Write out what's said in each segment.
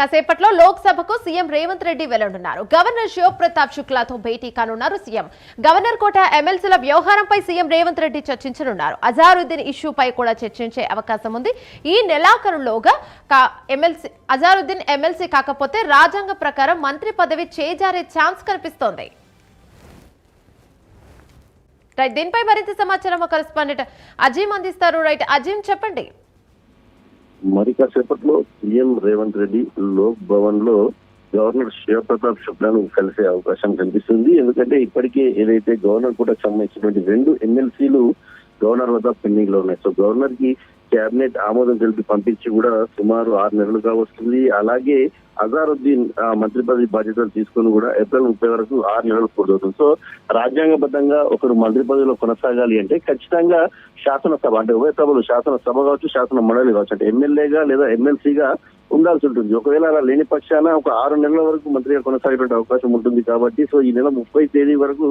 కాసేపట్లో లోక్సభకు CM Revanth Reddy వెళ్లనున్నారు. Governor Shiv Pratap శుక్లాతో భేటీ కానున్నారు సీఎం. గవర్నర్ కోట ఎమ్మెల్సీల వ్యవహారంపై సీఎం రేవంత్ రెడ్డి చర్చించనున్నారు. అజారుద్దీన్ ఇష్యూపై కూడా చర్చించే అవకాశం ఉంది. ఈ నెలాఖరులోగా అజారుద్దీన్ ఎమ్మెల్సీ కాకపోతే రాజ్యాంగ ప్రకారం మంత్రి పదవి చేజారే ఛాన్స్ కనిపిస్తోంది. దీనిపై మరింత సమాచారం కరెస్పాండెంట్ అజీం అందిస్తారు. రైట్ అజీం, చెప్పండి. మరి కాసేపట్లో సీఎం రేవంత్ రెడ్డి లోక్ భవన్ లో గవర్నర్ శివ్ ప్రతాప్ శుక్లాను కలిసే అవకాశం కనిపిస్తుంది. ఎందుకంటే ఇప్పటికే ఏదైతే గవర్నర్ కూడా సంబంధించినటువంటి 2 ఎమ్మెల్సీలు గవర్నర్ వద్ద పెండింగ్ లో ఉన్నాయి. సో గవర్నర్ కి కేబినెట్ ఆమోదం తెలిపి పంపించి కూడా సుమారు 6 నెలలుగా వస్తుంది. అలాగే అజారుద్దీన్ మంత్రి పదవి బాధ్యతలు తీసుకుని కూడా ఏప్రిల్ 30 వరకు 6 నెలలు పూర్తవుతుంది. సో రాజ్యాంగబద్ధంగా ఒకరు మంత్రి పదవిలో కొనసాగాలి అంటే ఖచ్చితంగా శాసనసభ అంటే ఉభయ సభలు శాసనసభ కావచ్చు, శాసన మండలి కావచ్చు, అంటే ఎమ్మెల్యేగా లేదా ఎమ్మెల్సీగా ఉండాల్సి ఉంటుంది. ఒకవేళ అలా లేని పక్షాన ఒక 6 నెలల వరకు మంత్రిగా కొనసాగేటువంటి అవకాశం ఉంటుంది. కాబట్టి సో ఈ నెల 30 తేదీ వరకు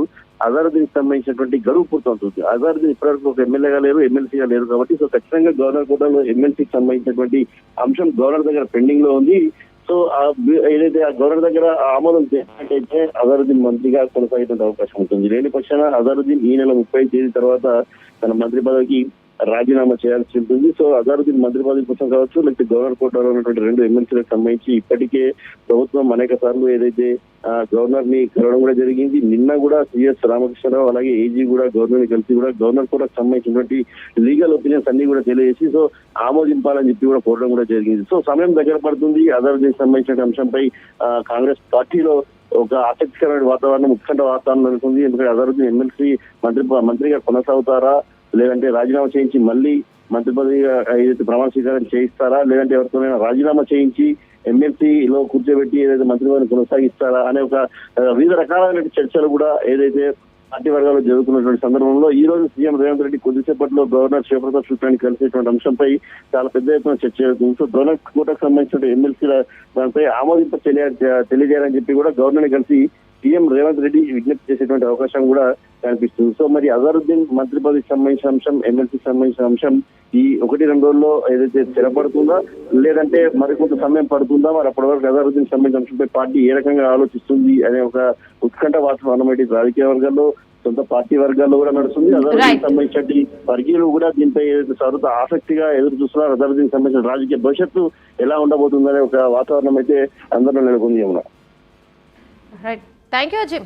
అజారుద్దీన్ సంబంధించినటువంటి గడువు పూర్తవుతుంది. అజారుద్దీన్ ఇప్పటివరకు ఒక ఎమ్మెల్యేగా లేరు, ఎమ్మెల్సీగా లేరు. కాబట్టి సో ఖచ్చితంగా గవర్నర్ కోటాలో ఎమ్మెల్సీకి సంబంధించినటువంటి అంశం గవర్నర్ దగ్గర పెండింగ్ లో ఉంది. సో ఏదైతే ఆ గవర్నర్ దగ్గర ఆమోదం చేసినట్టయితే అజారుద్దీన్ మంత్రిగా కొనసాగేటువంటి అవకాశం ఉంటుంది. లేని పక్షాన అజారుద్దీన్ ఈ నెల 30 తేదీ తర్వాత తన మంత్రి పదవికి రాజీనామా చేయాల్సి ఉంటుంది. సో అజారుద్దీన్ మంత్రి పదవి కోసం కావచ్చు, లేకపోతే గవర్నర్ కోటాలో ఉన్నటువంటి 2 ఎమ్మెల్సీలకు సంబంధించి ఇప్పటికే ప్రభుత్వం అనేక సార్లు ఏదైతే గవర్నర్ ని కలవడం కూడా జరిగింది. నిన్న కూడా సిఎస్ రామకృష్ణరావు అలాగే ఏజీ కూడా గవర్నర్ ని కలిసి కూడా గవర్నర్ కోటాకు సంబంధించినటువంటి లీగల్ ఒపీనియన్స్ అన్ని కూడా తెలియజేసి సో ఆమోదింపాలని చెప్పి కూడా కోరడం కూడా జరిగింది. సో సమయం దగ్గర పడుతుంది. అజారుద్దీన్ సంబంధించిన అంశంపై కాంగ్రెస్ పార్టీలో ఒక ఆసక్తికరమైన వాతావరణం, ఉత్కంఠ వాతావరణం నెలకొంది. ఎందుకంటే అజారుద్దీన్ ఎమ్మెల్సీ మంత్రిగా కొనసాగుతారా, లేదంటే రాజీనామా చేయించి మళ్ళీ మంత్రి పదవిగా ఏదైతే ప్రమాణ స్వీకారం చేయిస్తారా, లేదంటే ఎవరితోనైనా రాజీనామా చేయించి ఎమ్మెల్సీలో కూర్చోబెట్టి ఏదైతే మంత్రి పదవిని కొనసాగిస్తారా అనే ఒక వివిధ రకాలైన చర్చలు కూడా ఏదైతే పార్టీ వర్గాల్లో జరుగుతున్నటువంటి సందర్భంలో ఈ రోజు సీఎం రేవంత్ రెడ్డి కొద్దిసేపట్లో గవర్నర్ శివ్ ప్రతాప్ శుక్లాని కలిసేటువంటి అంశంపై చాలా పెద్ద ఎత్తున చర్చ జరుగుతుంది. సో గవర్నర్ కోటాకు సంబంధించిన ఎమ్మెల్సీల దానిపై ఆమోదింప తెలియజేయాలని చెప్పి కూడా గవర్నర్ కలిసి సీఎం రేవంత్ రెడ్డి విజ్ఞప్తి చేసేటువంటి అవకాశం కూడా కనిపిస్తుంది. సో మరి అజారుద్దీన్ మంత్రి పదవికి సంబంధించిన అంశం, ఎమ్మెల్సీకి సంబంధించిన అంశం ఈ 1-2 రోజుల్లో ఏదైతే స్థిరపడుతుందా, లేదంటే మరికొంత సమయం పడుతుందా, మరి అప్పటి వరకు అజారుద్దీన్ సంబంధించిన అంశంపై పార్టీ ఏ రకంగా ఆలోచిస్తుంది అనే ఒక ఉత్కంఠ వాతావరణం అయితే రాజకీయ వర్గాల్లో, సొంత పార్టీ వర్గాల్లో కూడా నడుస్తుంది. అజారుద్దీన్ సంబంధించిన వర్గీయులు కూడా దీనిపై ఏదైతే సర్వత ఆసక్తిగా ఎదురు చూస్తున్నారు. అజారుద్దీన్ సంబంధించిన రాజకీయ భవిష్యత్తు ఎలా ఉండబోతుందనే ఒక వాతావరణం అయితే అందరిలో నెలకొంది. Thank you Azim.